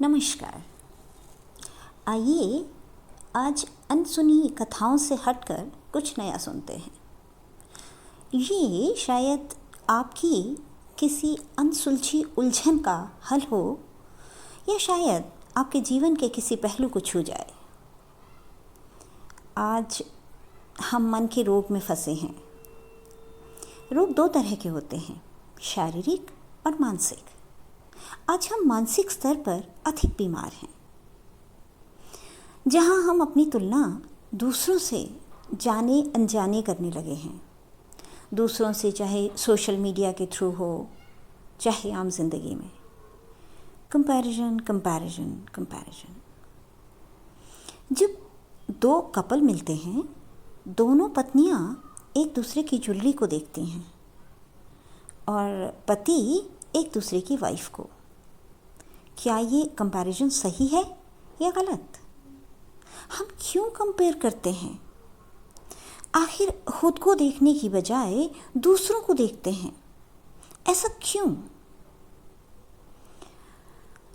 नमस्कार। आइए आज अनसुनी कथाओं से हटकर कुछ नया सुनते हैं। ये शायद आपकी किसी अनसुलझी उलझन का हल हो या शायद आपके जीवन के किसी पहलू को छू जाए। आज हम मन के रोग में फंसे हैं। रोग दो तरह के होते हैं, शारीरिक और मानसिक। आज हम मानसिक स्तर पर अधिक बीमार हैं, जहां हम अपनी तुलना दूसरों से जाने अनजाने करने लगे हैं। दूसरों से, चाहे सोशल मीडिया के थ्रू हो, चाहे आम जिंदगी में। Comparison comparison comparison. जब दो कपल मिलते हैं, दोनों पत्नियां एक दूसरे की ज्वेलरी को देखती हैं और पति एक दूसरे की वाइफ को। क्या ये कंपैरिजन सही है या गलत? हम क्यों कंपेयर करते हैं? आखिर खुद को देखने की बजाय दूसरों को देखते हैं, ऐसा क्यों?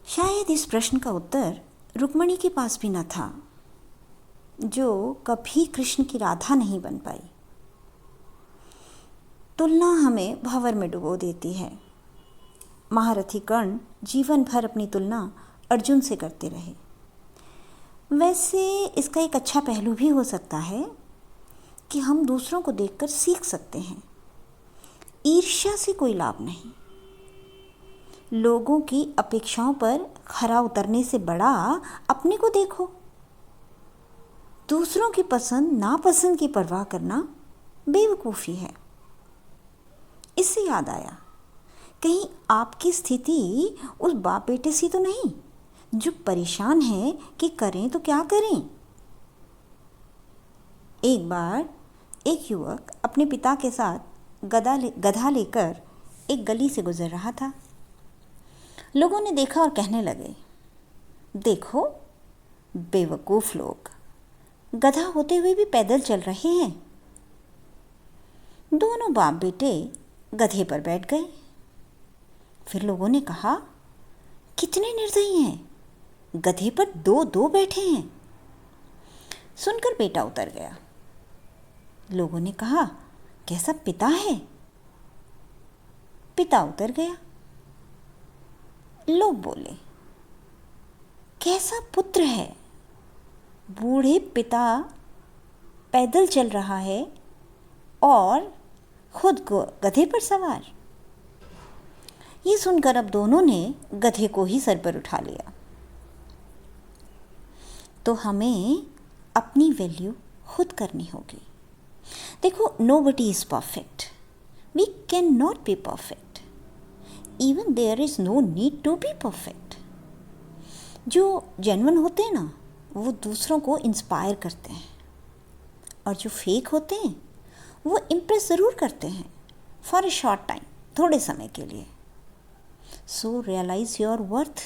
शायद इस प्रश्न का उत्तर रुक्मिणी के पास भी न था, जो कभी कृष्ण की राधा नहीं बन पाई। तुलना हमें भंवर में डुबो देती है। महारथी कर्ण जीवन भर अपनी तुलना अर्जुन से करते रहे। वैसे इसका एक अच्छा पहलू भी हो सकता है कि हम दूसरों को देखकर सीख सकते हैं। ईर्ष्या से कोई लाभ नहीं। लोगों की अपेक्षाओं पर खरा उतरने से बड़ा अपने को देखो। दूसरों की पसंद नापसंद की परवाह करना बेवकूफ़ी है। इससे याद आया, कहीं आपकी स्थिति उस बाप बेटे सी तो नहीं जो परेशान है कि करें तो क्या करें। एक बार एक युवक अपने पिता के साथ गधा लेकर एक गली से गुजर रहा था। लोगों ने देखा और कहने लगे, देखो बेवकूफ़ लोग, गधा होते हुए भी पैदल चल रहे हैं। दोनों बाप बेटे गधे पर बैठ गए। फिर लोगों ने कहा, कितने निर्दयी हैं, गधे पर दो दो बैठे हैं। सुनकर बेटा उतर गया। लोगों ने कहा, कैसा पिता है। पिता उतर गया। लोग बोले, कैसा पुत्र है। बूढ़े पिता पैदल चल रहा है और खुद को गधे पर सवार। ये सुनकर अब दोनों ने गधे को ही सर पर उठा लिया। तो हमें अपनी वैल्यू खुद करनी होगी। देखो, nobody is perfect. We can not be perfect. Even there is no need to be perfect. जो जेन्युइन होते हैं ना, वो दूसरों को इंस्पायर करते हैं, और जो फेक होते हैं वो इम्प्रेस ज़रूर करते हैं फॉर ए शॉर्ट टाइम, थोड़े समय के लिए। सो रियलाइज योर वर्थ।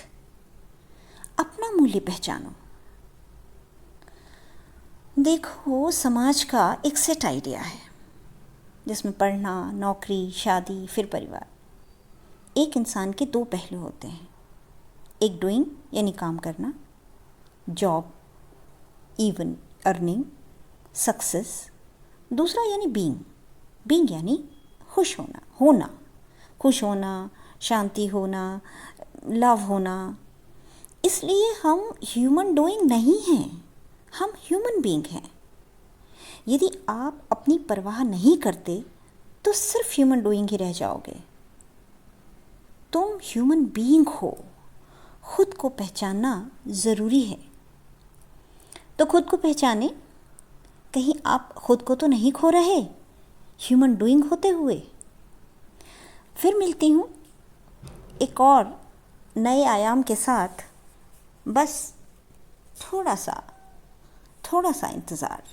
अपना मूल्य पहचानो। देखो, समाज का एक सेट आइडिया है जिसमें पढ़ना, नौकरी, शादी, फिर परिवार। एक इंसान के दो पहलू होते हैं। एक डूइंग यानी काम करना, जॉब, इवन अर्निंग, सक्सेस। दूसरा यानी बीइंग यानी खुश होना, खुश होना, शांति होना, लव होना। इसलिए हम ह्यूमन डूइंग नहीं हैं, हम ह्यूमन बीइंग हैं। यदि आप अपनी परवाह नहीं करते तो सिर्फ ह्यूमन डूइंग ही रह जाओगे। तुम ह्यूमन बीइंग हो। खुद को पहचानना ज़रूरी है। तो खुद को पहचाने। कहीं आप खुद को तो नहीं खो रहे ह्यूमन डूइंग होते हुए। फिर मिलती हूँ एक और नए आयाम के साथ। बस थोड़ा सा इंतज़ार।